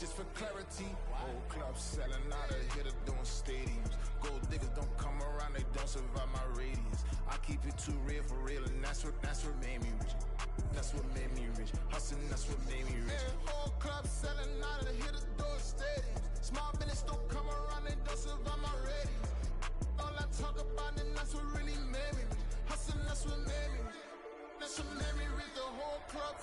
just for clarity. Old club selling out of hitter doing stadiums. Gold diggers don't come around, they don't survive my radius. I keep it too real for real, and that's what made me rich. That's what made me rich. Hustling, that's what made me rich. Whole club selling out of hitter doing stadiums. Small business don't come around, they don't survive my radius. All I talk about, and that's what really made me rich. Hustling, that's what made me rich. That's what made me rich. The whole club.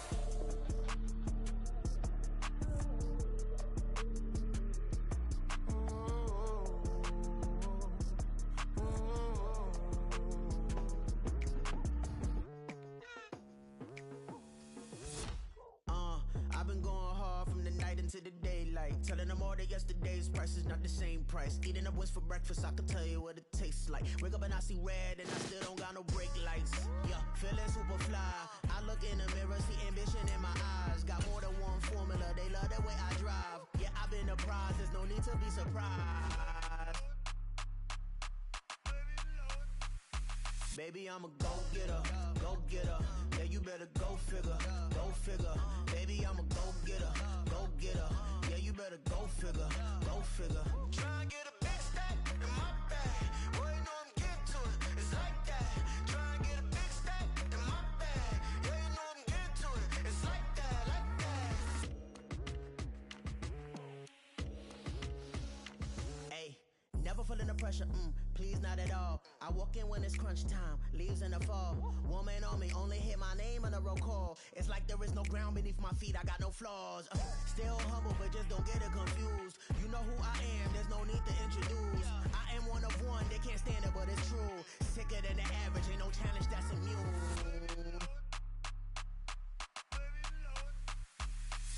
To the daylight, telling them all that yesterday's price is not the same price. Eating up wings for breakfast, I can tell you what it tastes like. Wake up and I see red and I still don't got no brake lights. Yeah, feeling super fly. I look in the mirror, see ambition in my eyes. Got more than one formula, they love the way I drive. Yeah, I've been apprised, there's no need to be surprised. Baby, I'm a go-getter, go-getter. Yeah, you better go figure, go figure. Baby, I'm a go-getter, go-getter. Yeah, you better go figure, go figure. Try and get a big stack in my bag. Boy, you know I'm getting to it, it's like that. Try and get a big stack in my bag. Yeah, you know I'm getting to it, it's like that, like that. Hey, never feeling the pressure, please not at all. I walk in when it's crunch time, leaves in the fall. Woman on me, only hit my name on a roll call. It's like there is no ground beneath my feet, I got no flaws. Still humble, but just don't get it confused. You know who I am, there's no need to introduce. I am one of one, they can't stand it, but it's true. Sicker than the average, ain't no challenge that's immune.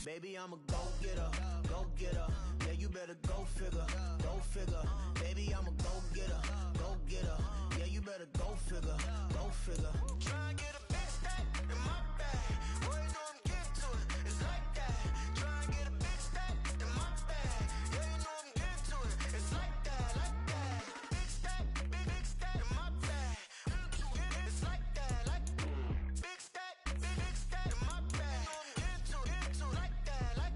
Baby, I'm a go-getter, go-getter. Yeah, you better go figure, go figure. Baby, I'm a go-getter, go-getter. Yeah, you better go figure, go figure. Try and get a big stack in my bag. Boy, you know I'm getting to it, it's like that. Try and get a big stack in my bag. Yeah, you know I'm getting to it, it's like that, like that. Big stack in my bag. It's like that, like big stack in my bag. You know I'm getting to it, like that, like.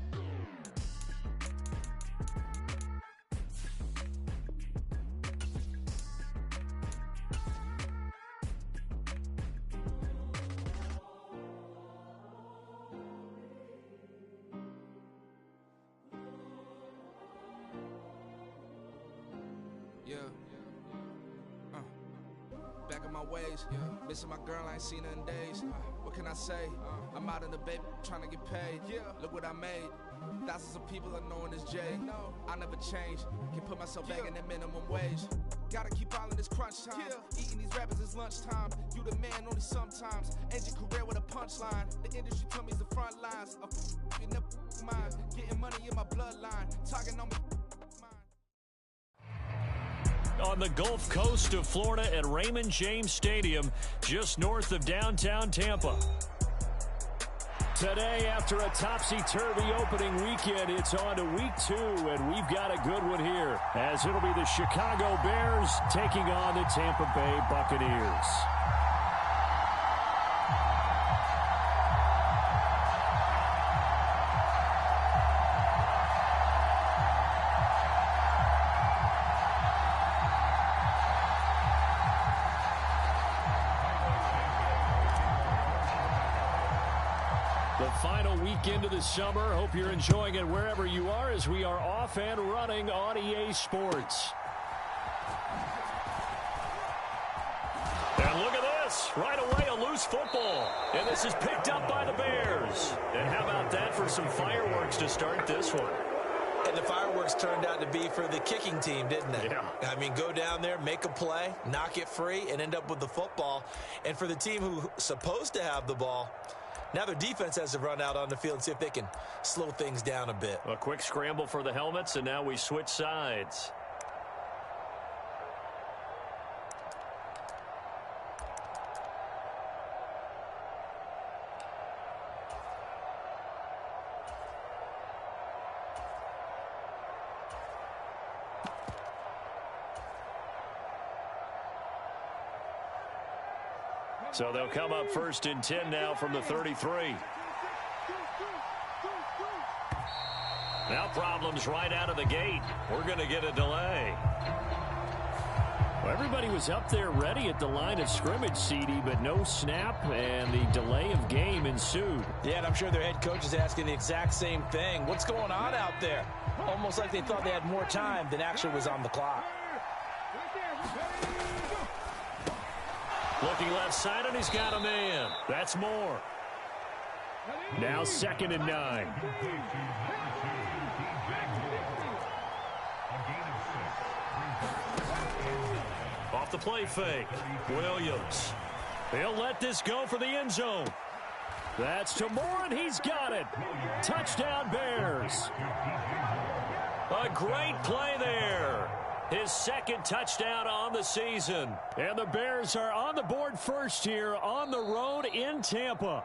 Yeah. Back in my ways. Missing my girl, I ain't seen her in days. What can I say? I'm out in the baby trying to get paid. Look what I made. Thousands of people are knowing this J. I never change. Can put myself back in the minimum wage. Gotta keep all in this crunch time. Eating these rappers is lunchtime. You the man only sometimes. End your career with a punchline. The industry told me it's the front lines. You never mind. Getting money in my bloodline. Talking on me. On the Gulf Coast of Florida at Raymond James Stadium, just north of downtown Tampa. Today, after a topsy-turvy opening weekend, it's on to week 2, and we've got a good one here, as it'll be the Chicago Bears taking on the Tampa Bay Buccaneers. The final weekend of the summer. Hope you're enjoying it wherever you are as we are off and running on EA Sports. And look at this. Right away, a loose football. And this is picked up by the Bears. And how about that for some fireworks to start this one? And the fireworks turned out to be for the kicking team, didn't they? Yeah. I mean, go down there, make a play, knock it free, and end up with the football. And for the team who's supposed to have the ball, now their defense has to run out on the field and see if they can slow things down a bit. A quick scramble for the helmets, and now we switch sides. So they'll come up 1st and 10 now from the 33. Now problems right out of the gate. We're going to get a delay. Well, everybody was up there ready at the line of scrimmage, CD, but no snap, and the delay of game ensued. Yeah, and I'm sure their head coach is asking the exact same thing. What's going on out there? Almost like they thought they had more time than actually was on the clock. Looking left side, and he's got a man. That's more. Now 2nd and 9. Off the play fake. Williams. He'll let this go for the end zone. That's to Moore, and he's got it. Touchdown, Bears. A great play there. His 2nd touchdown on the season. And the Bears are on the board first here on the road in Tampa.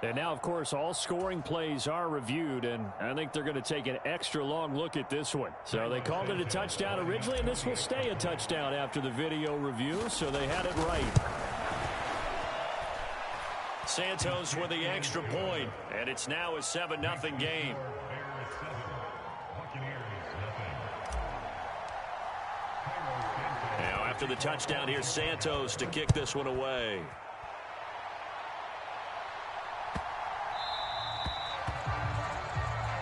And now, of course, all scoring plays are reviewed, and I think they're going to take an extra long look at this one. So they called it a touchdown originally, and this will stay a touchdown after the video review, so they had it right. Santos with the extra point, and it's now a 7-0 game. Now, after the touchdown, here's Santos to kick this one away.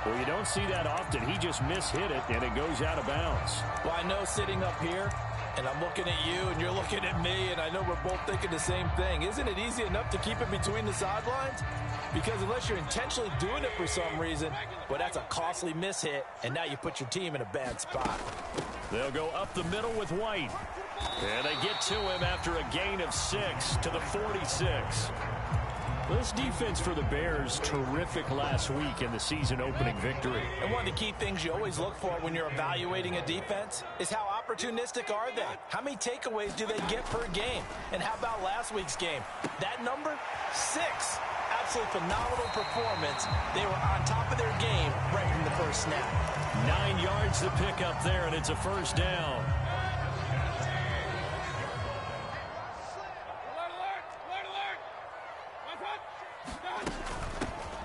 Well, you don't see that often. He just mishit it, and it goes out of bounds. Well, I know sitting up here, and I'm looking at you, and you're looking at me, and I know we're both thinking the same thing. Isn't it easy enough to keep it between the sidelines? Because unless you're intentionally doing it for some reason, well, that's a costly mishit, and now you put your team in a bad spot. They'll go up the middle with White. And they get to him after a gain of 6 to the 46. This defense for the Bears, terrific last week in the season-opening victory. And one of the key things you always look for when you're evaluating a defense is how opportunistic are they? How many takeaways do they get per game? And how about last week's game? That number? 6. Absolutely phenomenal performance. They were on top of their game right from the first snap. 9 yards to pick up there, and it's a first down.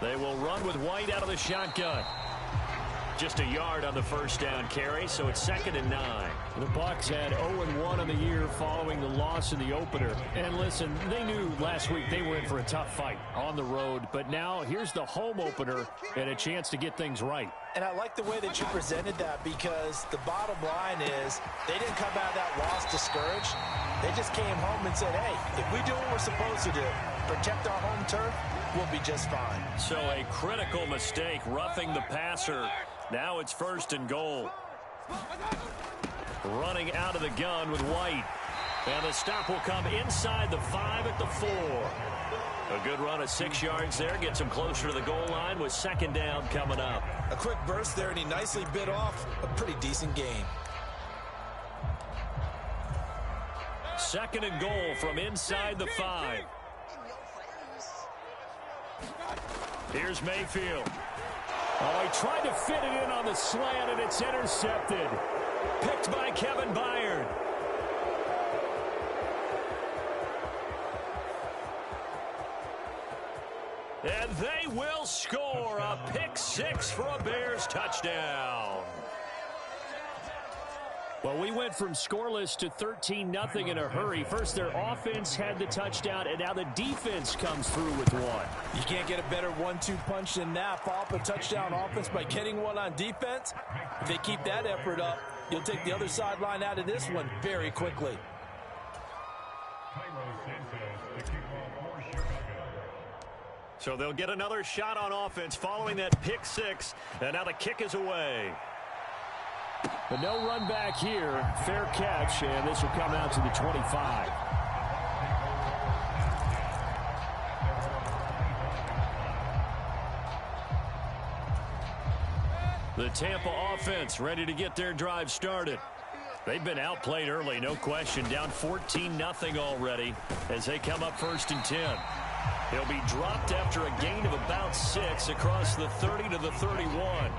They will run with White out of the shotgun. Just a yard on the first down carry, so it's 2nd and 9. The Bucs had 0-1 on the year following the loss in the opener. And listen, they knew last week they were in for a tough fight on the road. But now here's the home opener and a chance to get things right. And I like the way that you presented that, because the bottom line is they didn't come out of that loss discouraged. They just came home and said, hey, if we do what we're supposed to do, protect our home turf, we'll be just fine. So a critical mistake, roughing the passer. Now it's 1st and goal. Running out of the gun with White. And the stop will come inside the 5 at the 4. A good run of 6 yards there. Gets him closer to the goal line with 2nd down coming up. A quick burst there, and he nicely bit off a pretty decent gain. 2nd and goal from inside the 5. Here's Mayfield. Oh, he tried to fit it in on the slant, and it's intercepted. Picked by Kevin Byard. And they will score a pick 6 for a Bears touchdown. Well, we went from scoreless to 13-0 in a hurry. First, their offense had the touchdown, and now the defense comes through with one. You can't get a better 1-2 punch than that. Follow up a touchdown offense by getting one on defense. If they keep that effort up, you'll take the other sideline out of this one very quickly. So they'll get another shot on offense following that pick 6, and now the kick is away. But no run back here. Fair catch, and this will come out to the 25. The Tampa offense ready to get their drive started. They've been outplayed early, no question. Down 14-0 already as they come up 1st and 10. He'll be dropped after a gain of about 6 across the 30 to the 31.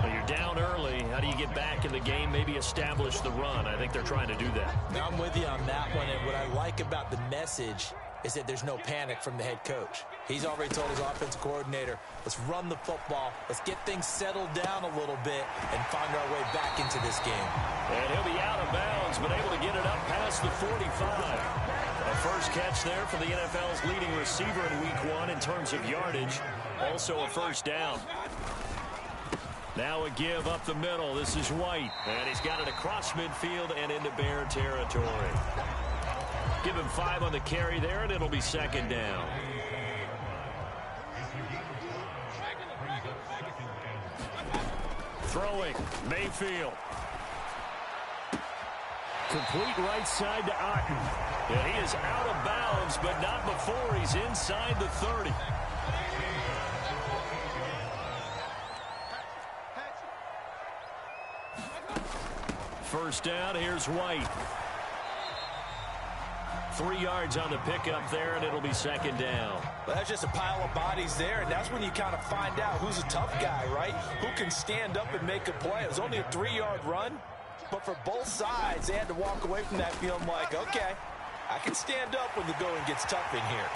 Well, you're down early. How do you get back in the game? Maybe establish the run. I think they're trying to do that. Now I'm with you on that one, and what I like about the message is that there's no panic from the head coach. He's already told his offensive coordinator, let's run the football, let's get things settled down a little bit and find our way back into this game. And he'll be out of bounds, but able to get it up past the 45. A first catch there for the NFL's leading receiver in Week 1 in terms of yardage. Also a first down. Now a give up the middle. This is White. And he's got it across midfield and into Bear territory. Give him 5 on the carry there, and it'll be second down. Throwing, Mayfield. Complete right side to Otten. And he is out of bounds, but not before he's inside the 30. First down, here's White. 3 yards on the pickup there, and it'll be second down. Well, that's just a pile of bodies there, and that's when you kind of find out who's a tough guy, right? Who can stand up and make a play. It was only a 3-yard run, but for both sides, they had to walk away from that feeling like, okay, I can stand up when the going gets tough in here.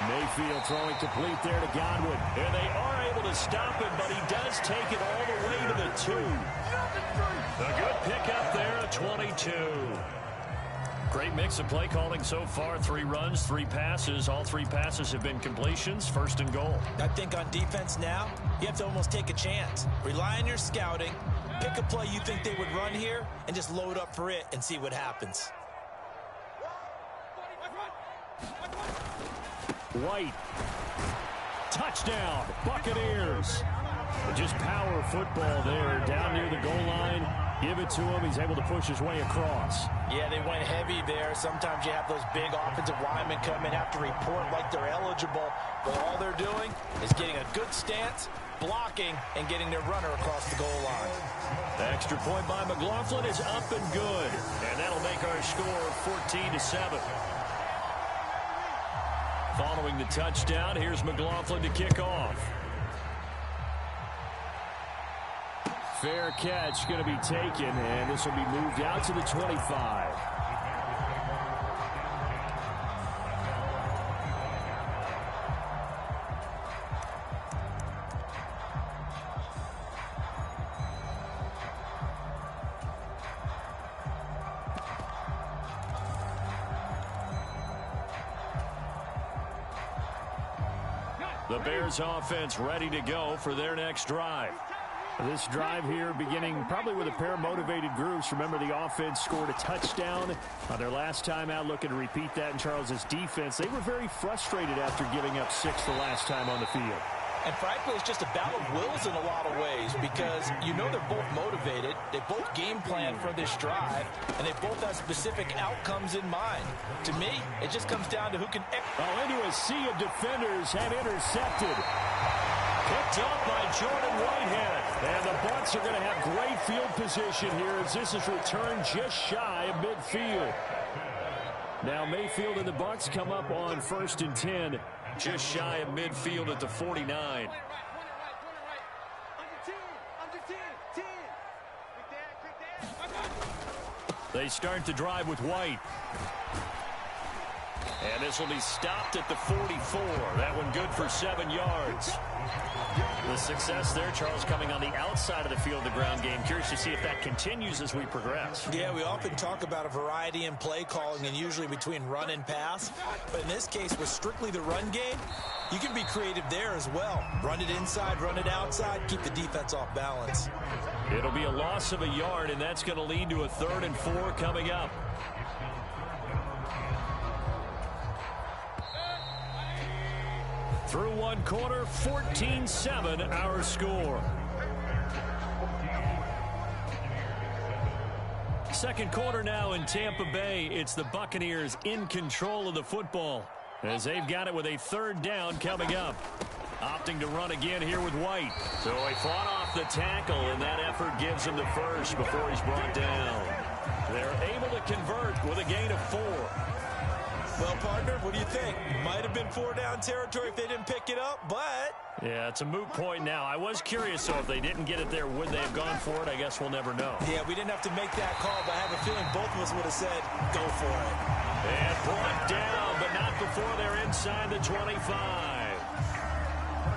Mayfield throwing complete there to Godwin. And they are able to stop him, but he does take it all the way to the 2. A good pickup there at 22. Great mix of play calling so far. 3 runs, 3 passes. All 3 passes have been completions. First and goal. I think on defense now, you have to almost take a chance. Rely on your scouting. Pick a play you think they would run here and just load up for it and see what happens. White. Touchdown, Buccaneers. Just power football there down near the goal line. Give it to him. He's able to push his way across. Yeah, they went heavy there. Sometimes you have those big offensive linemen come in, have to report like they're eligible. But all they're doing is getting a good stance, blocking, and getting their runner across the goal line. The extra point by McLaughlin is up and good. And that'll make our score 14-7. Following the touchdown, here's McLaughlin to kick off. Fair catch going to be taken, and this will be moved out to the 25. The Bears offense ready to go for their next drive. This drive here beginning probably with a pair of motivated groups. Remember, the offense scored a touchdown on their last time out. Looking to repeat that in Charles's defense. They were very frustrated after giving up 6 the last time on the field. And frankly, it's just a battle of wills in a lot of ways because you know they're both motivated. They both game plan for this drive, and they both have specific outcomes in mind. To me, it just comes down to who can... Into a sea of defenders and intercepted. Picked up by Jordan Whitehead. And the Bucs are going to have great field position here as this is returned just shy of midfield. Now Mayfield and the Bucs come up on 1st and 10. Just shy of midfield at the 49. They start the drive with White. And this will be stopped at the 44. That one good for 7 yards. The success there, Charles, coming on the outside of the field, the ground game. Curious to see if that continues as we progress. Yeah, we often talk about a variety in play calling and usually between run and pass. But in this case, with strictly the run game, you can be creative there as well. Run it inside, run it outside, keep the defense off balance. It'll be a loss of a yard, and that's going to lead to a 3rd and 4 coming up. Through 1 quarter, 14-7 our score. Second quarter now in Tampa Bay. It's the Buccaneers in control of the football as they've got it with a 3rd down coming up. Opting to run again here with White. So he fought off the tackle, and that effort gives him the first before he's brought down. They're able to convert with a gain of 4. Well, partner, what do you think? Might have been 4 down territory if they didn't pick it up, but... Yeah, it's a moot point now. I was curious, so if they didn't get it there, would they have gone for it? I guess we'll never know. Yeah, we didn't have to make that call, but I have a feeling both of us would have said, go for it. And brought down, but not before they're inside the 25.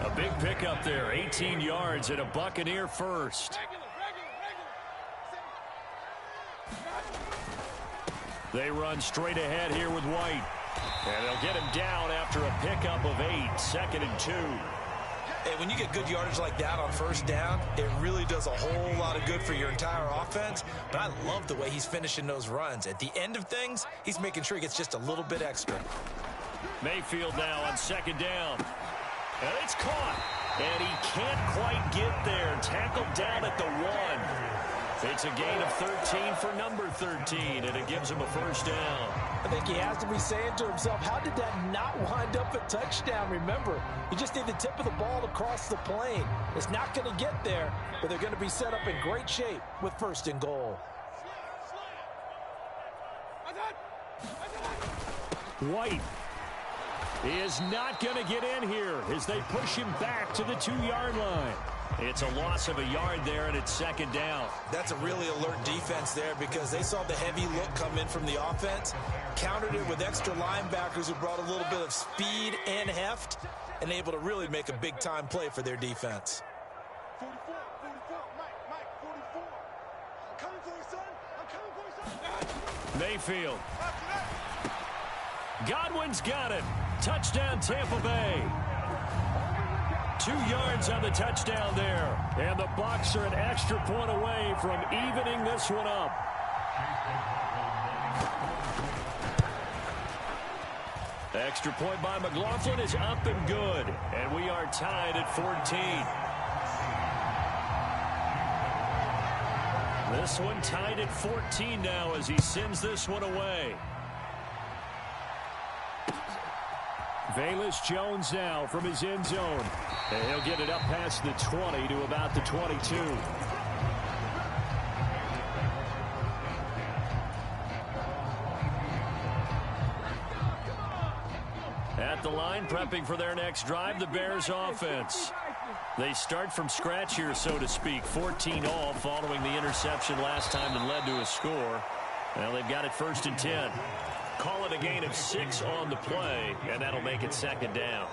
A big pickup there, 18 yards and a Buccaneer first. They run straight ahead here with White. And they'll get him down after a pickup of 8, 2nd and 2. Hey, when you get good yardage like that on first down, it really does a whole lot of good for your entire offense. But I love the way he's finishing those runs. At the end of things, he's making sure he gets just a little bit extra. Mayfield now on 2nd down. And it's caught. And he can't quite get there. Tackled down at the 1. It's a gain of 13 for number 13, and it gives him a first down. I think he has to be saying to himself, how did that not wind up a touchdown? Remember, you just need the tip of the ball across the plane. It's not going to get there, but they're going to be set up in great shape with 1st and goal. White is not going to get in here as they push him back to the 2-yard line. It's a loss of a yard there, and it's 2nd down. That's a really alert defense there because they saw the heavy look come in from the offense, countered it with extra linebackers who brought a little bit of speed and heft, and able to really make a big-time play for their defense. 44, Mike, 44. I'm coming for you, son. I'm coming for you, son. Mayfield. Godwin's got it. Touchdown, Tampa Bay. 2 yards on the touchdown there. And the Bucs are an extra point away from evening this one up. Extra point by McLaughlin is up and good. And we are tied at 14. This one tied at 14 now as he sends this one away. Velus Jones now from his end zone. And he'll get it up past the 20 to about the 22. At the line, prepping for their next drive, the Bears offense. They start from scratch here, so to speak. 14 all following the interception last time that led to a score. Well, they've got it 1st and 10. Call it a gain of 6 on the play, and that'll make it 2nd down.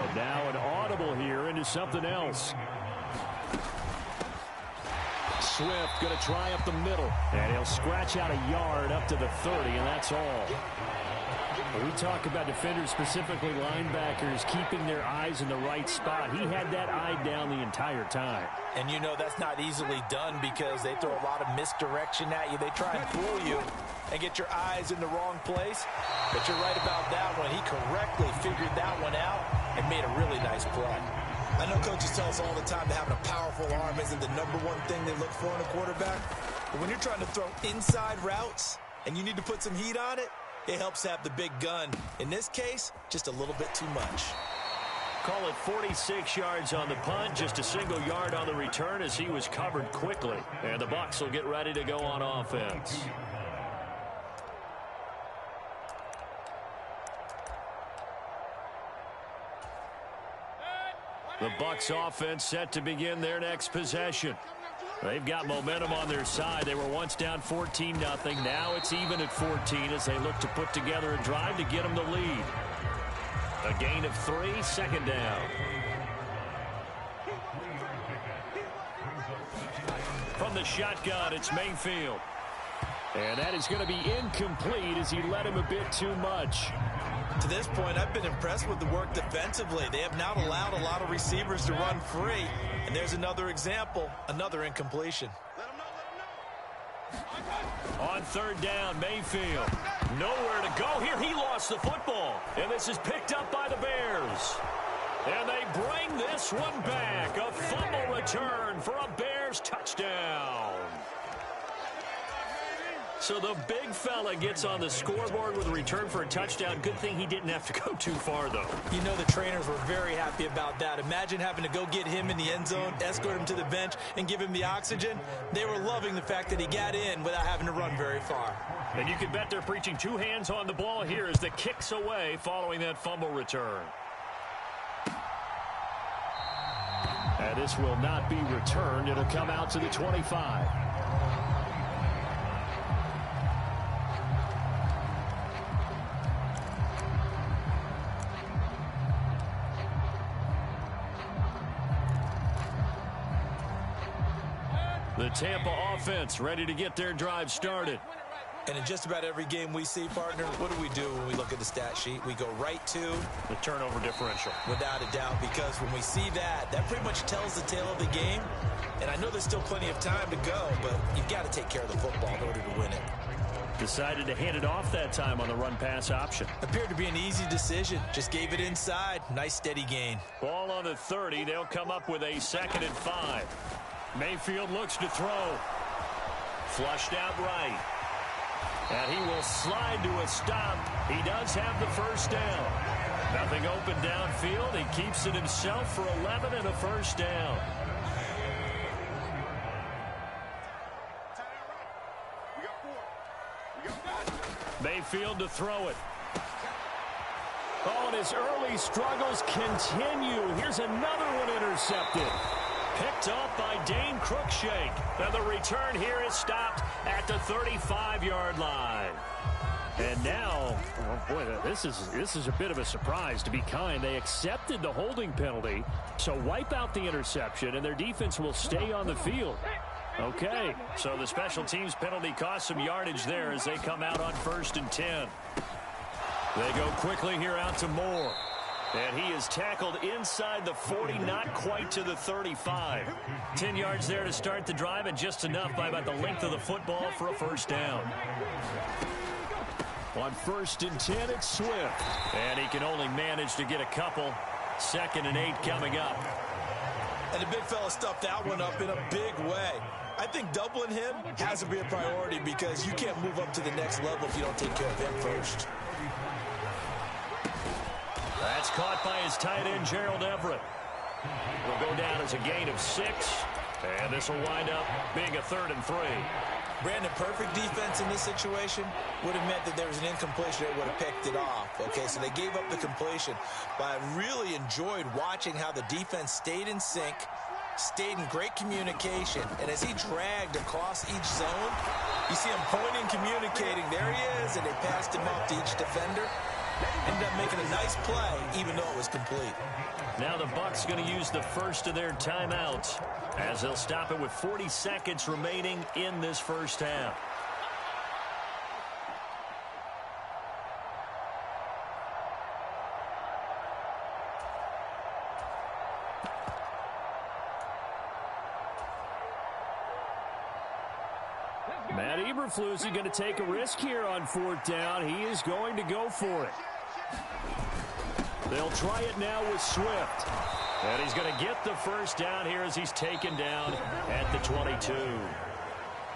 And now an audible here into something else. Swift going to try up the middle, and he'll scratch out a yard up to the 30, and that's all. When we talk about defenders, specifically linebackers, keeping their eyes in the right spot, he had that eye down the entire time. And you know that's not easily done because they throw a lot of misdirection at you. They try and fool you and get your eyes in the wrong place. But you're right about that one. He correctly figured that one out and made a really nice play. I know coaches tell us all the time that having a powerful arm isn't the #1 thing they look for in a quarterback. But when you're trying to throw inside routes and you need to put some heat on it, it helps have the big gun. In this case, just a little bit too much. Call it 46 yards on the punt, just a single yard on the return as he was covered quickly. And the Bucs will get ready to go on offense. The Bucs offense set to begin their next possession. They've got momentum on their side. They were once down 14-0. Now it's even at 14 as they look to put together a drive to get them the lead. A gain of 3, 2nd down. From the shotgun, it's Mayfield. And that is going to be incomplete as he led him a bit too much. To this point, I've been impressed with the work defensively. They have not allowed a lot of receivers to run free. And there's another example, another incompletion. On 3rd down, Mayfield. Nowhere to go here. He lost the football. And this is picked up by the Bears. And they bring this one back. A fumble return for a Bears touchdown. So the big fella gets on the scoreboard with a return for a touchdown. Good thing he didn't have to go too far, though. You know the trainers were very happy about that. Imagine having to go get him in the end zone, escort him to the bench, and give him the oxygen. They were loving the fact that he got in without having to run very far. And you can bet they're preaching 2 hands on the ball here as the kick's away following that fumble return. And this will not be returned. It'll come out to the 25. The Tampa offense ready to get their drive started. And in just about every game we see, partner, what do we do when we look at the stat sheet? We go right to the turnover differential. Without a doubt, because when we see that, that pretty much tells the tale of the game. And I know there's still plenty of time to go, but you've got to take care of the football in order to win it. Decided to hand it off that time on the run-pass option. Appeared to be an easy decision. Just gave it inside. Nice, steady gain. Ball on the 30. They'll come up with a 2nd and 5. Mayfield looks to throw. Flushed out right. And he will slide to a stop. He does have the first down. Nothing open downfield. He keeps it himself for 11 and a first down. Mayfield to throw it. Oh, and his early struggles continue. Here's another one intercepted. Picked off by Dane Cruikshank. And the return here is stopped at the 35-yard line. And now, oh boy, this is a bit of a surprise, to be kind. They accepted the holding penalty, so wipe out the interception, and their defense will stay on the field. Okay, so the special teams penalty cost some yardage there as they come out on 1st and 10. They go quickly here out to Moore. And he is tackled inside the 40, not quite to the 35. 10 yards there to start the drive, and just enough by about the length of the football for a first down. On 1st and 10, it's Swift. And he can only manage to get a couple. 2nd and 8 coming up. And the big fella stuffed that one up in a big way. I think doubling him has to be a priority because you can't move up to the next level if you don't take care of him first. That's caught by his tight end, Gerald Everett. Will go down as a gain of 6. And this will wind up being a 3rd and 3. Brandon, perfect defense in this situation would have meant that there was an incompletion that would have picked it off. Okay, so they gave up the completion. But I really enjoyed watching how the defense stayed in sync, stayed in great communication, and as he dragged across each zone, you see him pointing, communicating. There he is, and they passed him off to each defender. Ended up making a nice play, even though it was complete. Now the Bucs going to use the first of their timeouts as they'll stop it with 40 seconds remaining in this first half. Matt Eberflus is going to take a risk here on 4th down. He is going to go for it. They'll try it now with Swift. And he's going to get the first down here as he's taken down at the 22.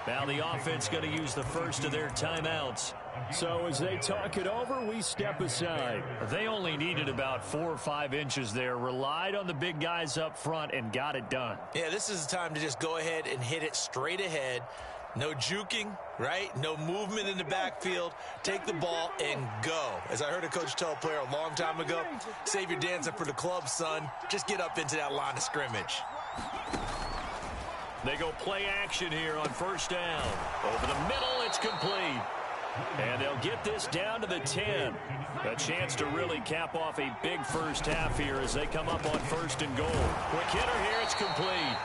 Now the offense going to use the first of their timeouts. So as they talk it over, we step aside. They only needed about 4 or 5 inches there. Relied on the big guys up front and got it done. Yeah, this is the time to just go ahead and hit it straight ahead. No juking, right? No movement in the backfield. Take the ball and go. As I heard a coach tell a player a long time ago, save your dancing for the club, son. Just get up into that line of scrimmage. They go play action here on 1st down. Over the middle, it's complete. And they'll get this down to the 10. A chance to really cap off a big first half here as they come up on 1st and goal. Quick hitter here, it's complete.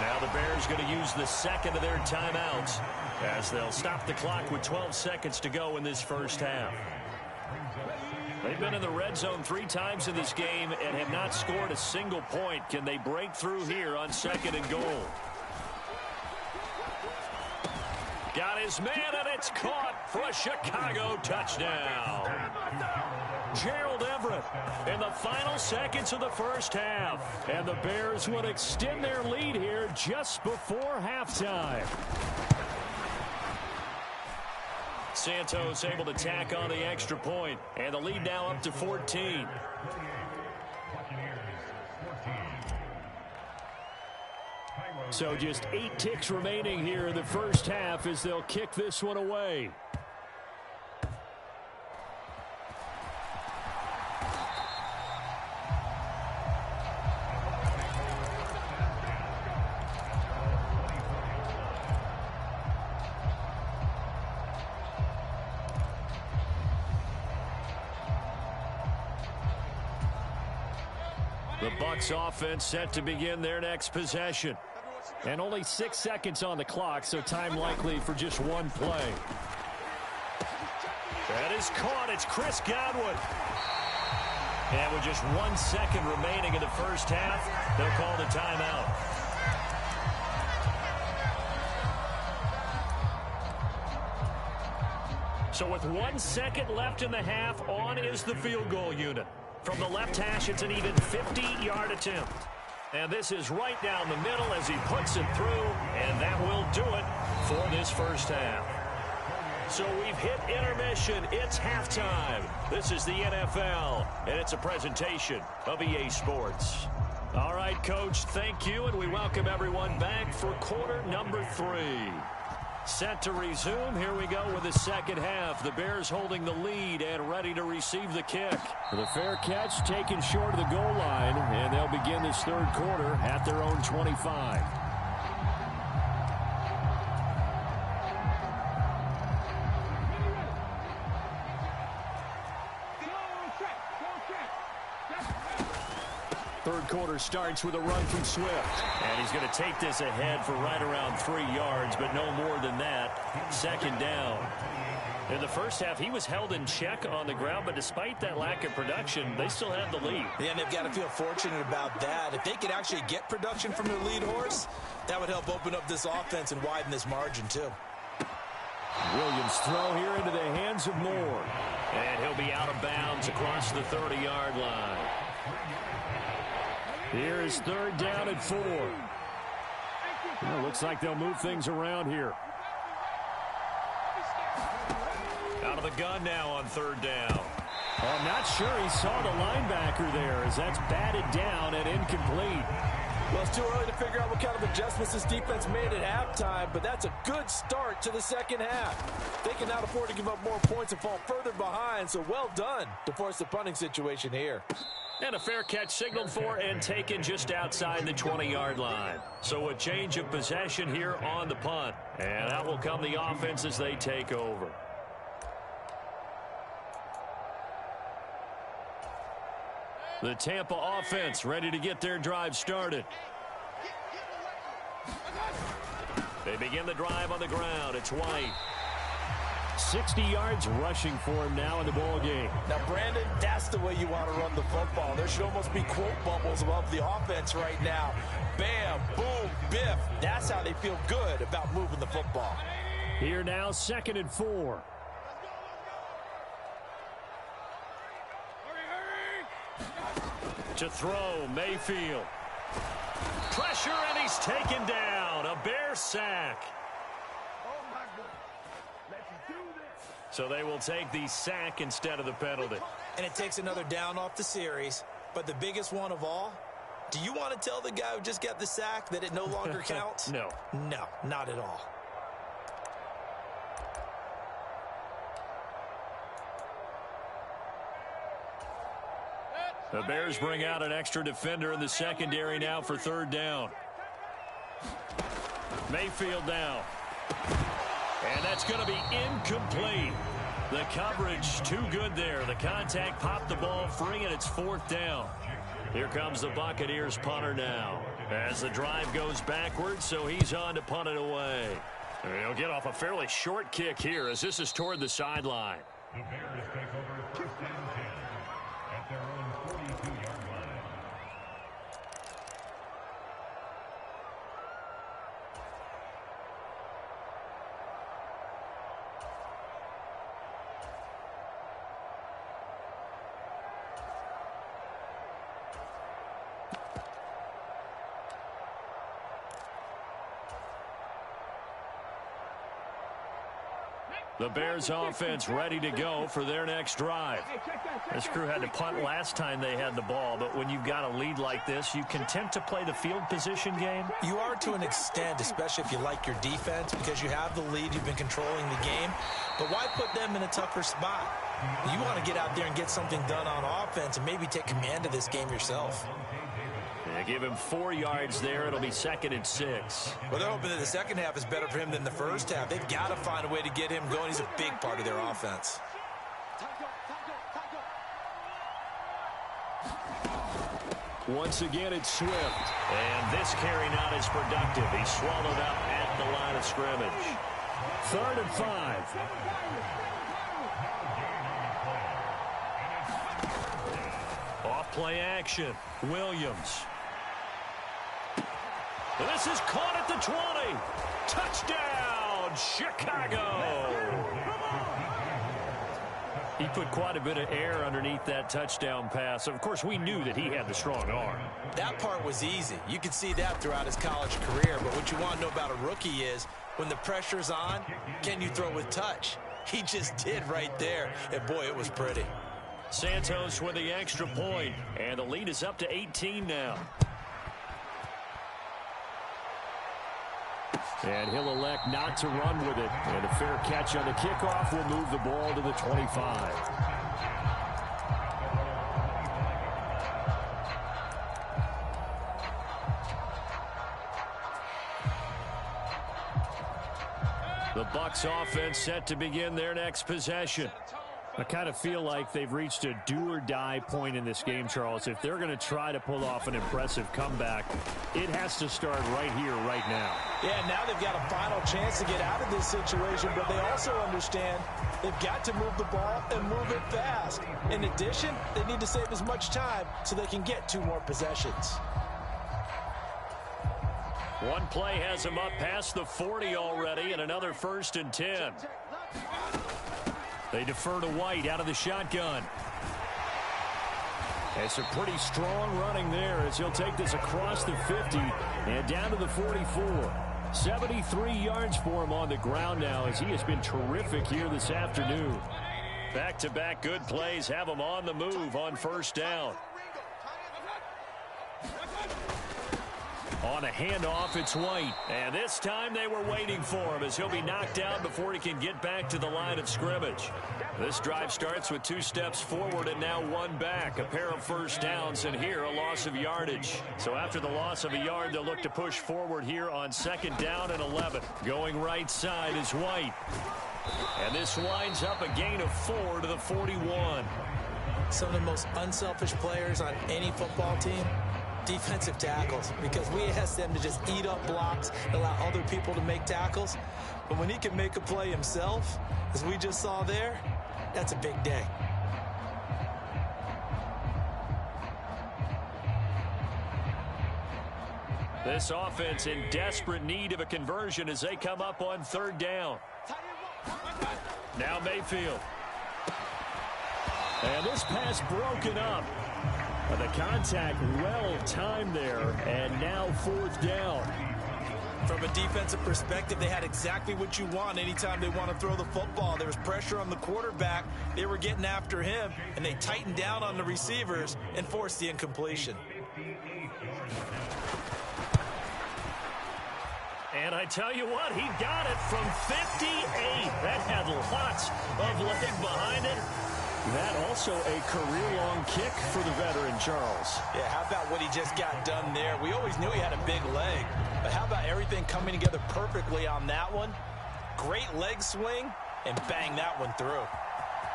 Now the Bears going to use the second of their timeouts as they'll stop the clock with 12 seconds to go in this first half. They've been in the red zone 3 times in this game and have not scored a single point. Can they break through here on 2nd and goal? Got his man, and it's caught for a Chicago touchdown. Gerald Everett in the final seconds of the first half. And the Bears would extend their lead here just before halftime. Santos able to tack on the extra point, and the lead now up to 14. So just 8 ticks remaining here in the first half as they'll kick this one away. The Bucs offense set to begin their next possession. And only 6 seconds on the clock, so time likely for just one play. That is caught. It's Chris Godwin. And with just 1 second remaining in the first half, they'll call the timeout. So with 1 second left in the half, on is the field goal unit. From the left hash, it's an even 50-yard attempt. And this is right down the middle as he puts it through, and that will do it for this first half. So we've hit intermission. It's halftime. This is the NFL, and it's a presentation of EA Sports. All right, Coach, thank you, and we welcome everyone back for quarter number 3. Set to resume. Here we go with the second half. The Bears holding the lead and ready to receive the kick. The fair catch taken short of the goal line, and they'll begin this third quarter at their own 25. Third quarter starts with a run from Swift. And he's going to take this ahead for right around 3 yards, but no more than that. Second down. In the first half, he was held in check on the ground, but despite that lack of production, they still have the lead. Yeah, and they've got to feel fortunate about that. If they could actually get production from their lead horse, that would help open up this offense and widen this margin, too. Williams throw here into the hands of Moore. And he'll be out of bounds across the 30-yard line. Here is third down and 4. Well, looks like they'll move things around here. Out of the gun now on third down. Well, I'm not sure he saw the linebacker there as that's batted down and incomplete. Well, it's too early to figure out what kind of adjustments this defense made at halftime, but that's a good start to the second half. They can now afford to give up more points and fall further behind, so well done to force the punting situation here. And a fair catch signaled for and taken just outside the 20-yard line. So a change of possession here on the punt. And out will come the offense as they take over. The Tampa offense ready to get their drive started. They begin the drive on the ground. It's White. 60 yards rushing for him now in the ball game. Now, Brandon, that's the way you want to run the football. There should almost be quote bubbles above the offense right now. Bam, boom, biff. That's how they feel good about moving the football. Here now, 2nd and 4. To throw, Mayfield. Pressure, and he's taken down. A Bear sack. So they will take the sack instead of the penalty. And it takes another down off the series. But the biggest one of all, do you want to tell the guy who just got the sack that it no longer counts? No. No, not at all. The Bears bring out an extra defender in the secondary now for third down. Mayfield now. And that's going to be incomplete. The coverage too good there. The contact popped the ball free, and it's fourth down. Here comes the Buccaneers punter now. As the drive goes backwards, so he's on to punt it away. He'll get off a fairly short kick here as this is toward the sideline. The Bears take over first and 10 at their own 42-yard line. The Bears offense ready to go for their next drive. This crew had to punt last time they had the ball, but when you've got a lead like this, you content to play the field position game? You are to an extent, especially if you like your defense, because you have the lead, you've been controlling the game. But why put them in a tougher spot? You want to get out there and get something done on offense and maybe take command of this game yourself. They give him 4 yards there. It'll be 2nd and 6. Well, they're hoping that the second half is better for him than the first half. They've got to find a way to get him going. He's a big part of their offense. Once again, it's Swift. And this carry not as productive. He's swallowed up at the line of scrimmage. 3rd and 5. Off play action. Williams. This is caught at the 20. Touchdown, Chicago. He put quite a bit of air underneath that touchdown pass. Of course, we knew that he had the strong arm. That part was easy. You could see that throughout his college career. But what you want to know about a rookie is when the pressure's on, can you throw with touch? He just did right there. And, boy, it was pretty. Santos with the extra point. And the lead is up to 18 now. And he'll elect not to run with it. And a fair catch on the kickoff will move the ball to the 25. The Bucs offense set to begin their next possession. I kind of feel like they've reached a do-or-die point in this game, Charles. If they're going to try to pull off an impressive comeback, it has to start right here, right now. Yeah, now they've got a final chance to get out of this situation, but they also understand they've got to move the ball and move it fast. In addition, they need to save as much time so they can get 2 more possessions. One play has him up past the 40 already, and another 1st and 10. They defer to White out of the shotgun. It's a pretty strong running there as he'll take this across the 50 and down to the 44. 73 yards for him on the ground now as he has been terrific here this afternoon. Back-to-back good plays have him on the move on 1st down. On a handoff, it's White. And this time they were waiting for him as he'll be knocked out before he can get back to the line of scrimmage. This drive starts with 2 steps forward and now 1 back. A pair of 1st downs, and here a loss of yardage. So after the loss of a yard, they'll look to push forward here on 2nd down and 11. Going right side is White. And this winds up a gain of 4 to the 41. Some of the most unselfish players on any football team, defensive tackles, because we ask them to just eat up blocks, allow other people to make tackles. But when he can make a play himself, as we just saw there, that's a big day. This offense in desperate need of a conversion as they come up on 3rd down. Now Mayfield. And this pass broken up. The contact well timed there, and now 4th down. From a defensive perspective, they had exactly what you want anytime they want to throw the football. There was pressure on the quarterback. They were getting after him, and they tightened down on the receivers and forced the incompletion. And I tell you what, he got it from 58. That had lots of leg behind it. That also a career-long kick for the veteran, Charles. Yeah, how about what he just got done there? We always knew he had a big leg, but how about everything coming together perfectly on that one? Great leg swing, and bang that one through.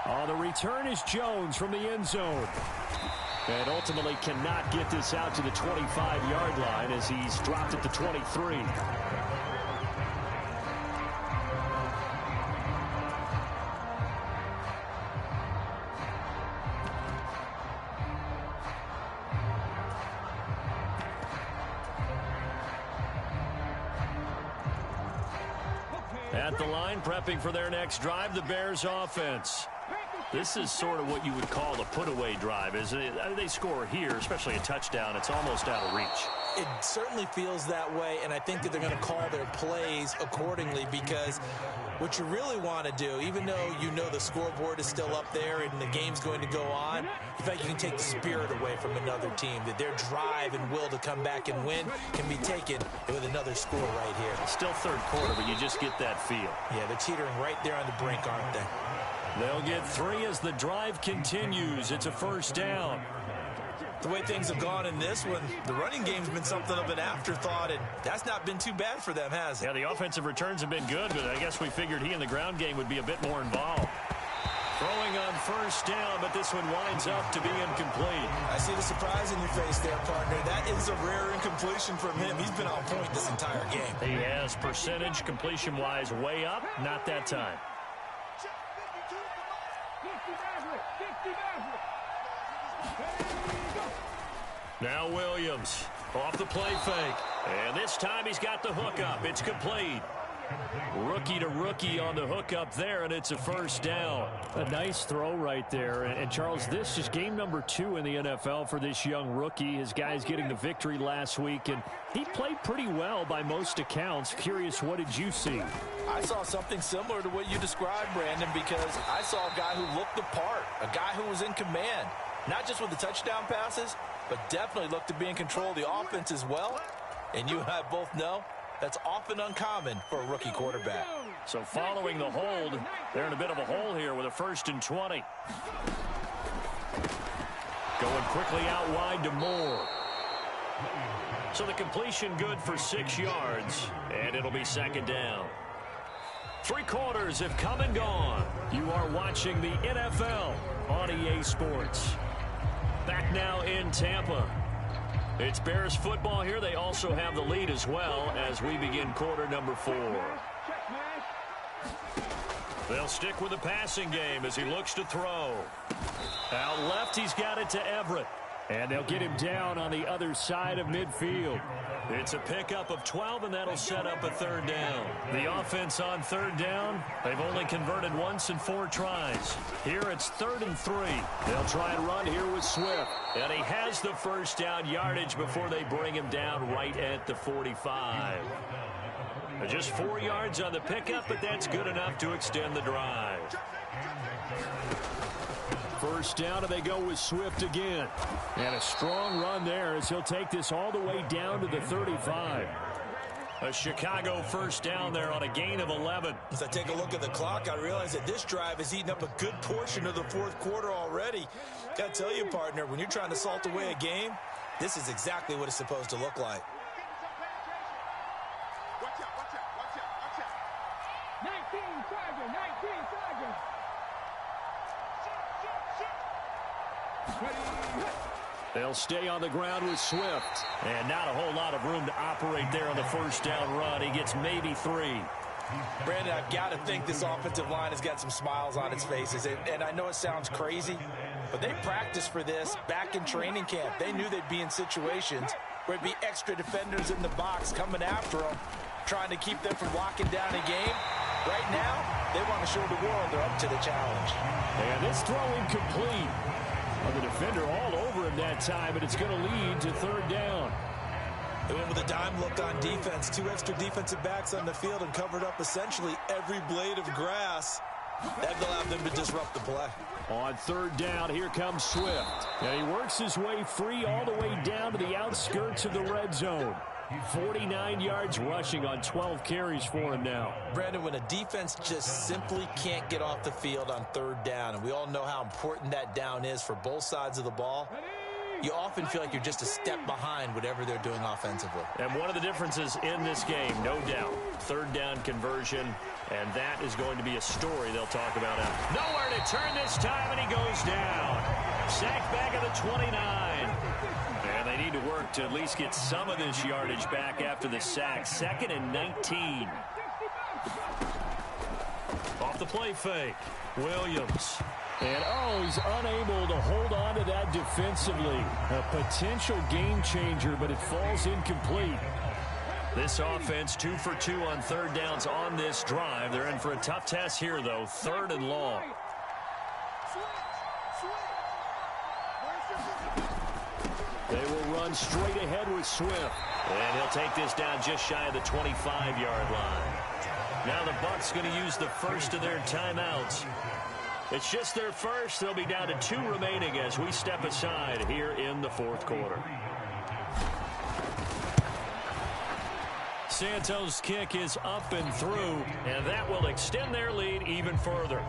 Oh, the return is Jones from the end zone. And ultimately cannot get this out to the 25-yard line as he's dropped at the 23. At the line, prepping for their next drive, the Bears offense. This is sort of what you would call a put-away drive. As they score here, especially a touchdown, it's almost out of reach. It certainly feels that way, and I think that they're going to call their plays accordingly, because what you really want to do, even though you know the scoreboard is still up there and the game's going to go on, in fact, you can take the spirit away from another team, that their drive and will to come back and win can be taken with another score right here. Still 3rd quarter, but you just get that feel. Yeah, they're teetering right there on the brink, aren't they? They'll get 3 as the drive continues. It's a 1st down. The way things have gone in this one, the running game's been something of an afterthought, and that's not been too bad for them, has it? Yeah, the offensive returns have been good, but I guess we figured he in the ground game would be a bit more involved. Throwing on first down, but this one winds up to be incomplete. I see the surprise in your face there, partner. That is a rare incompletion from him. He's been on point this entire game. He has percentage completion-wise way up. Not that time. Now Williams off the play fake. And this time he's got the hookup. It's complete. Rookie to rookie on the hookup there, and it's a first down. A nice throw right there. And Charles, this is game number 2 in the NFL for this young rookie. His guys getting the victory last week, and he played pretty well by most accounts. Curious, what did you see? I saw something similar to what you described, Brandon, because I saw a guy who looked the part, a guy who was in command, not just with the touchdown passes, but definitely looked to be in control of the offense as well. And you and I both know that's often uncommon for a rookie quarterback. So following the hold, they're in a bit of a hole here with a 1st and 20. Going quickly out wide to Moore. So the completion good for 6 yards, and it'll be 2nd down. 3 quarters have come and gone. You are watching the NFL on EA Sports. Back now in Tampa. It's Bears football here. They also have the lead as well as we begin quarter number 4. They'll stick with the passing game as he looks to throw. Out left, he's got it to Everett. And they'll get him down on the other side of midfield. It's a pickup of 12, and that'll set up a 3rd down. The offense on 3rd down, they've only converted once in 4 tries. Here it's 3rd and 3. They'll try and run here with Swift. And he has the 1st down yardage before they bring him down right at the 45. Just 4 yards on the pickup, but that's good enough to extend the drive. 1st down, and they go with Swift again. And a strong run there as he'll take this all the way down to the 35. A Chicago 1st down there on a gain of 11. As I take a look at the clock, I realize that this drive has eaten up a good portion of the 4th quarter already. Got to tell you, partner, when you're trying to salt away a game, this is exactly what it's supposed to look like. Watch out, watch out, watch out, watch out. 19 Tiger, 19 Tiger. They'll stay on the ground with Swift. And not a whole lot of room to operate there on the 1st down run. He gets maybe 3. Brandon, I've got to think this offensive line has got some smiles on its faces. And I know it sounds crazy, but they practiced for this back in training camp. They knew they'd be in situations where it'd be extra defenders in the box coming after them, trying to keep them from locking down a game. Right now, they want to show the world they're up to the challenge. And this throw incomplete. Well, the defender all over him that time, but it's going to lead to 3rd down. They went with a dime look on defense. 2 extra defensive backs on the field and covered up essentially every blade of grass. That allowed them to disrupt the play. On 3rd down, here comes Swift. And he works his way free all the way down to the outskirts of the red zone. 49 yards rushing on 12 carries for him now. Brandon, when a defense just simply can't get off the field on 3rd down, and we all know how important that down is for both sides of the ball, you often feel like you're just a step behind whatever they're doing offensively. And one of the differences in this game, no doubt, 3rd down conversion, and that is going to be a story they'll talk about after. Nowhere to turn this time, and he goes down. Sacked back at the 29. And they need to work to at least get some of this yardage back after the sack. 2nd and 19. Off the play fake, Williams. And, he's unable to hold on to that defensively. A potential game changer, but it falls incomplete. This offense 2 for 2 on 3rd downs on this drive. They're in for a tough test here, though. 3rd and long. They will run straight ahead with Swift. And he'll take this down just shy of the 25-yard line. Now the Bucs going to use the first of their timeouts. It's just their first. They'll be down to 2 remaining as we step aside here in the 4th quarter. Santos' kick is up and through, and that will extend their lead even further.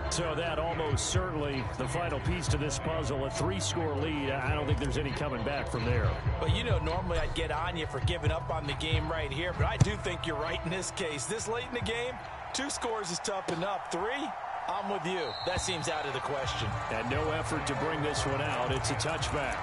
So that almost certainly the final piece to this puzzle, a 3-score lead. I don't think there's any coming back from there. But, you know, normally I'd get on you for giving up on the game right here, but I do think you're right in this case. This late in the game, 2 scores is tough enough. 3, I'm with you. That seems out of the question. And no effort to bring this one out. It's a touchback.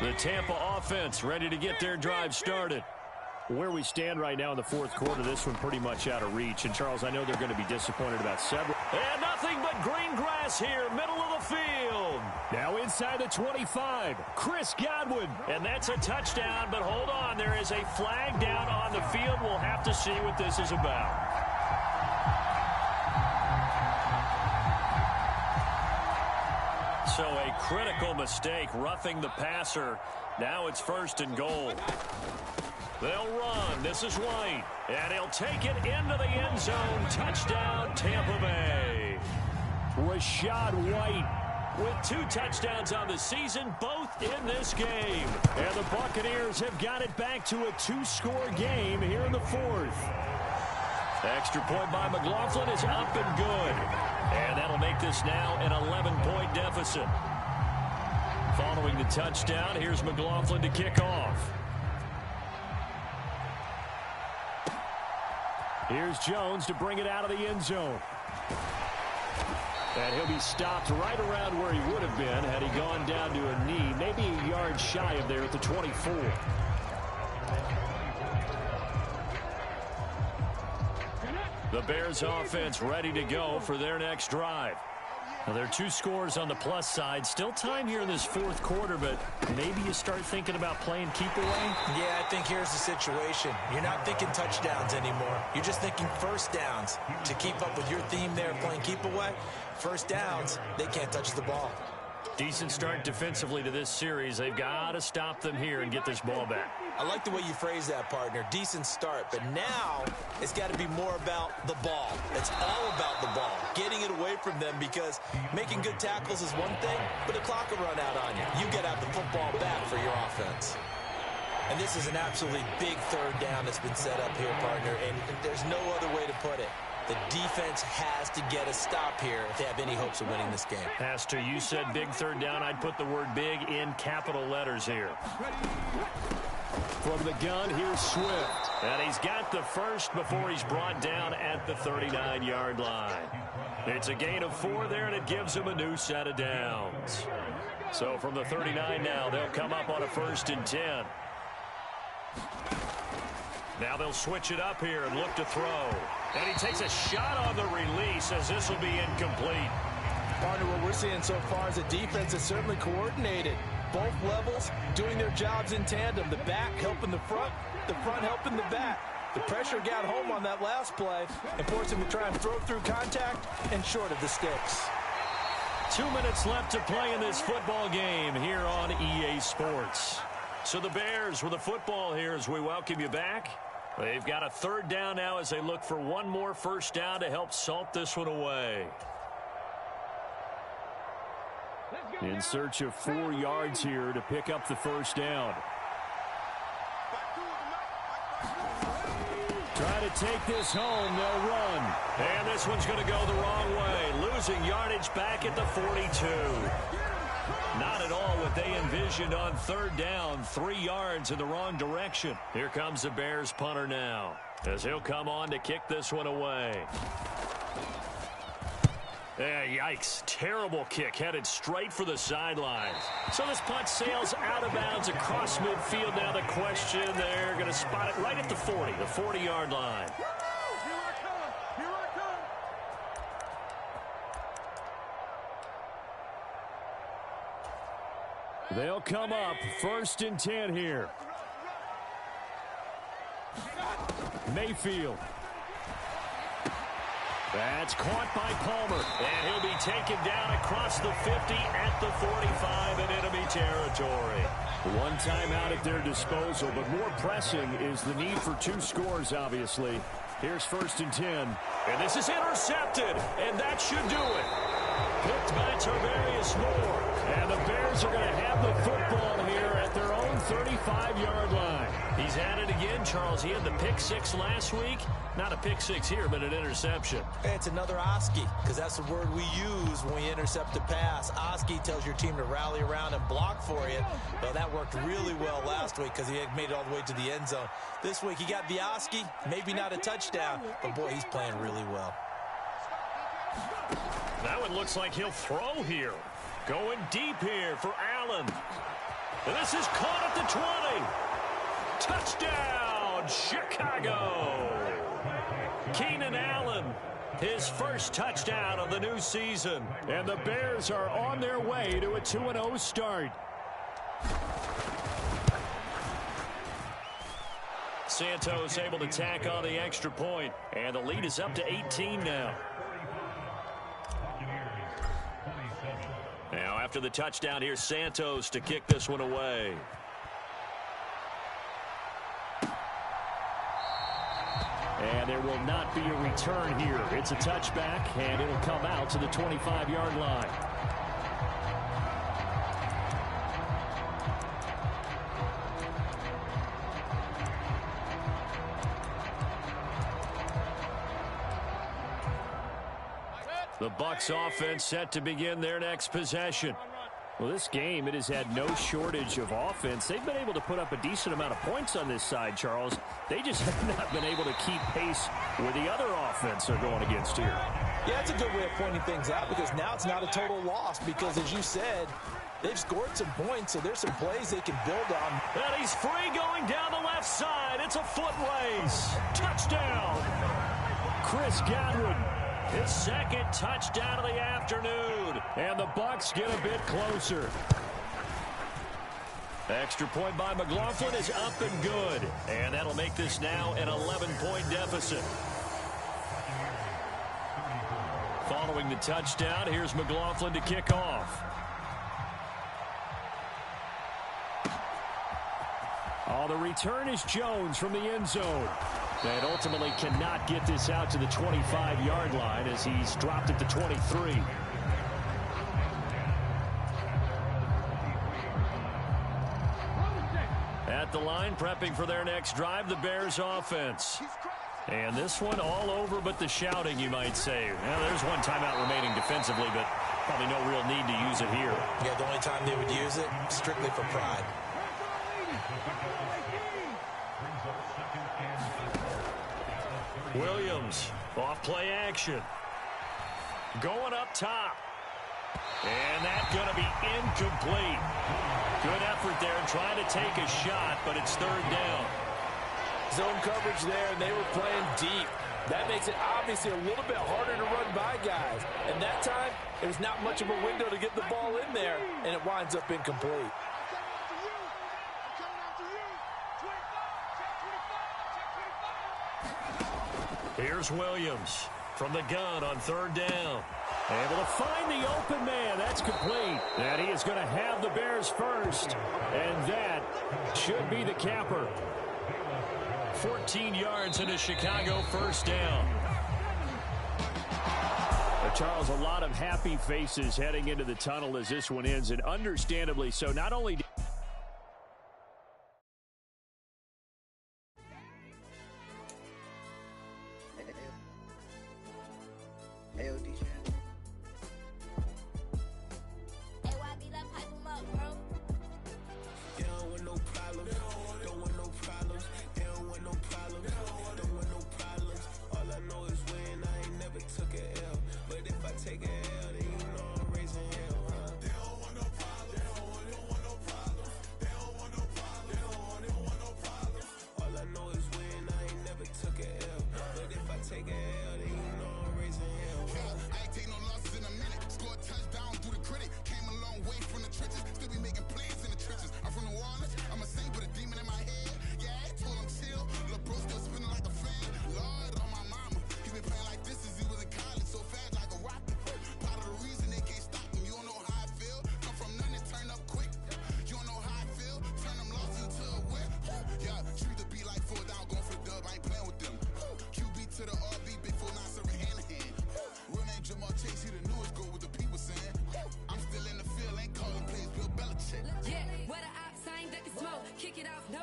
The Tampa offense ready to get their drive started. Where we stand right now in the fourth quarter, this one pretty much out of reach. And, Charles, I know they're going to be disappointed about several. And nothing but green grass here, middle of the field. Now inside the 25, Chris Godwin. And that's a touchdown, but hold on. There is a flag down on the field. We'll have to see what this is about. So a critical mistake, roughing the passer. Now it's 1st and goal. They'll run. This is White. And he'll take it into the end zone. Touchdown, Tampa Bay. Rashad White with 2 touchdowns on the season, both in this game. And the Buccaneers have got it back to a 2-score game here in the 4th. Extra point by McLaughlin is up and good. And that'll make this now an 11-point deficit. Following the touchdown, here's McLaughlin to kick off. Here's Jones to bring it out of the end zone. And he'll be stopped right around where he would have been had he gone down to a knee, maybe a yard shy of there at the 24. The Bears offense ready to go for their next drive. Now, there are 2 scores on the plus side. Still time here in this 4th quarter, but maybe you start thinking about playing keep away? Yeah, I think here's the situation. You're not thinking touchdowns anymore. You're just thinking first downs. To keep up with your theme there, playing keep away, first downs, they can't touch the ball. Decent start defensively to this series. They've got to stop them here and get this ball back. I like the way you phrase that, partner. Decent start, but now it's got to be more about the ball. It's all about the ball, getting it away from them, because making good tackles is one thing, but the clock will run out on you. You got to have the football back for your offense. And this is an absolutely big 3rd down that's been set up here, partner, and there's no other way to put it. The defense has to get a stop here if they have any hopes of winning this game. Pastor, you said big 3rd down. I'd put the word big in capital letters here. From the gun, here's Swift. And he's got the first before he's brought down at the 39-yard line. It's a gain of 4 there, and it gives him a new set of downs. So from the 39 now, they'll come up on a 1st and 10. Now they'll switch it up here and look to throw. And he takes a shot on the release as this will be incomplete. Partner, what we're seeing so far is a defense that's certainly coordinated. Both levels doing their jobs in tandem. The back helping the front helping the back. The pressure got home on that last play and forced him to try and throw through contact and short of the sticks. 2 minutes left to play in this football game here on EA Sports. So the Bears with the football here as we welcome you back. They've got a 3rd down now as they look for one more 1st down to help salt this one away. In search of 4 yards here to pick up the 1st down. Try to take this home. They'll run. And this one's going to go the wrong way. Losing yardage back at the 42. Not at all what they envisioned on 3rd down. 3 yards in the wrong direction. Here comes the Bears punter now, as he'll come on to kick this one away. Yikes. Terrible kick headed straight for the sidelines. So this punt sails out of bounds across midfield. Now the question, they're going to spot it right at the 40, the 40-yard line. They'll come up 1st and 10 here. Mayfield. That's caught by Palmer. And he'll be taken down across the 50 at the 45 in enemy territory. One timeout at their disposal, but more pressing is the need for 2 scores, obviously. Here's 1st and 10. And this is intercepted, and that should do it. Picked by Tarvarius Moore. And the Bears are going to have the football here at their own 35-yard line. He's at it again, Charles. He had the pick six last week. Not a pick six here, but an interception. It's another Oski, because that's the word we use when we intercept a pass. Oski tells your team to rally around and block for you. Well, that worked really well last week because he had made it all the way to the end zone. This week he got the Oski, maybe not a touchdown, but boy, he's playing really well. That one looks like he'll throw here. Going deep here for Allen. And this is caught at the 20. Touchdown, Chicago. Keenan Allen, his first touchdown of the new season. And the Bears are on their way to a 2-0 start. Santos able to tack on the extra point. And the lead is up to 18 now. Now after the touchdown, here's Santos to kick this one away. And there will not be a return here. It's a touchback, and it'll come out to the 25-yard line. The Bucs offense set to begin their next possession. Well, this game, it has had no shortage of offense. They've been able to put up a decent amount of points on this side, Charles. They just have not been able to keep pace where the other offense they're going against here. Yeah, it's a good way of pointing things out because now it's not a total loss because, as you said, they've scored some points, so there's some plays they can build on. And he's free going down the left side. It's a foot race. Touchdown. Chris Godwin. His second touchdown of the afternoon. And the Bucs get a bit closer. Extra point by McLaughlin is up and good. And that'll make this now an 11-point deficit. Following the touchdown, here's McLaughlin to kick off. Oh, the return is Jones from the end zone. And ultimately cannot get this out to the 25-yard line as he's dropped it to 23. At the line, prepping for their next drive, the Bears offense. And this one all over but the shouting, you might say. Well, there's one timeout remaining defensively, but probably no real need to use it here. Yeah, the only time they would use it, strictly for pride. Williams, off play action. Going up top. And that's going to be incomplete. Good effort there trying to take a shot, but it's third down. Zone coverage there, and they were playing deep. That makes it obviously a little bit harder to run by guys. And that time, there's not much of a window to get the ball in there, and it winds up incomplete. Here's Williams from the gun on third down. Able to find the open man. That's complete. And he is going to have the Bears first. And that should be the capper. 14 yards into Chicago, first down. Charles, a lot of happy faces heading into the tunnel as this one ends, and understandably so. Not only Chase, he the newest go with the people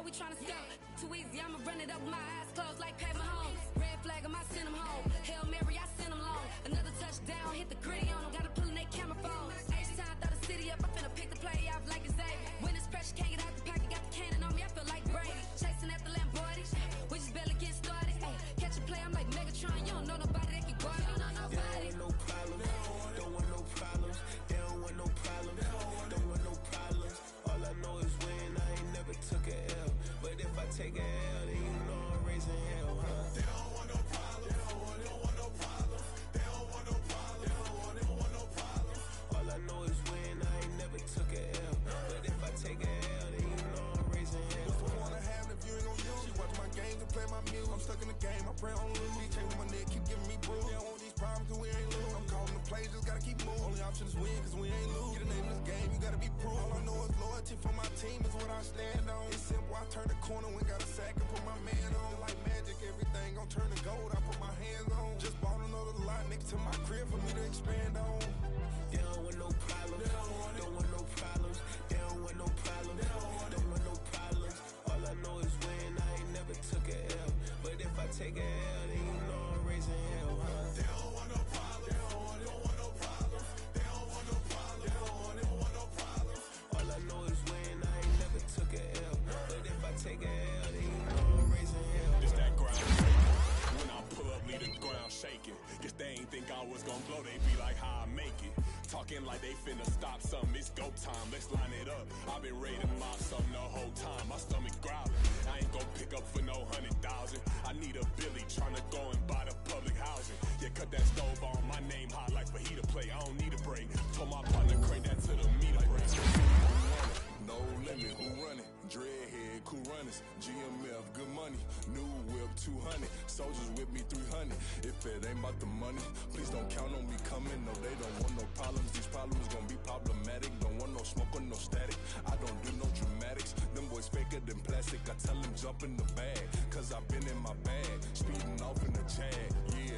we tryna scout. Too easy, I'ma run it up with my eyes closed like Pat Mahomes. Red flag, I might send him home. Hail Mary, I send him long. Another touchdown, hit the gritty on him. Gotta pull in they camera phone. H-time, throw the city up. I finna pick the play off like it's Xavier. When it's pressure, can't get out the pocket. Got the cannon on me, I feel like Brady. Chasing after Lamborghini. We just barely get started. Ay, catch a play, I'm like Megatron. You don't know nobody that can guard it. You don't know nobody. No problem. Don't want no problems. They don't want no problems. Don't want no problems. All I know is win. I ain't never took a L. But if I take a L, then you know I'm raising hell, huh? They don't want no problems. They don't want no problems. They don't want no problems. They don't want no problems. All I know is win. I ain't never took a L. But if I take a L, then you know I'm raising hell. What's the point of having if you ain't gon' use? She watch my games and play my music. I'm stuck in the game. I pray on lose. These chains on my neck keep giving me bruise. They don't want these problems 'cause we ain't lose. I'm calling the plays, just gotta keep moving. Only option is win 'cause we ain't lose. Get a name in this game, you gotta be proof. All I know is loyalty for my team is what I stand on. It's simple, I turn the corner when got a sack and put my man on. Like magic, everything gon' turn to gold. I put my hands on. Just bought another lot next to my crib for me to expand on. They don't want no problems. Don't want no problems. They don't want no problems. Don't want no problems. All I know is win. I ain't never took a L. But if I take a L, then you know I'm raising hell, huh? They don't want no problems. They don't want no problems. They don't want no problems. They don't want no problems. All I know is win. I ain't never took a L. But if I take a L, then you know I'm raising hell. It's that ground shaking. When I pull up, leave the ground shaking. Guess they ain't think I was gonna blow. They be like, how I make it. Talking like they finna stop something. It's go time. Let's line it up. I've been ready to mob something the whole time. My stomach growling. I ain't gon' pick up for no 100,000. I need a Billy tryna go and buy the public housing. Yeah, cut that stove on. My name hot like fajita play. I don't need a break. Told my partner crank that to the meter break. No limit, who running? Dreadhead, cool runners. GMF, good money. New whip, 200. Soldiers with me, 300. If it ain't about the money, please don't count on me coming. No, they don't want no problems. These problems gon' be problematic. Don't want no smoke or no static. I don't do no dramatics. Them boys faker than plastic. I tell them jump in the bag, 'cause I've been in my bag. Speeding off in the Jag. Yeah,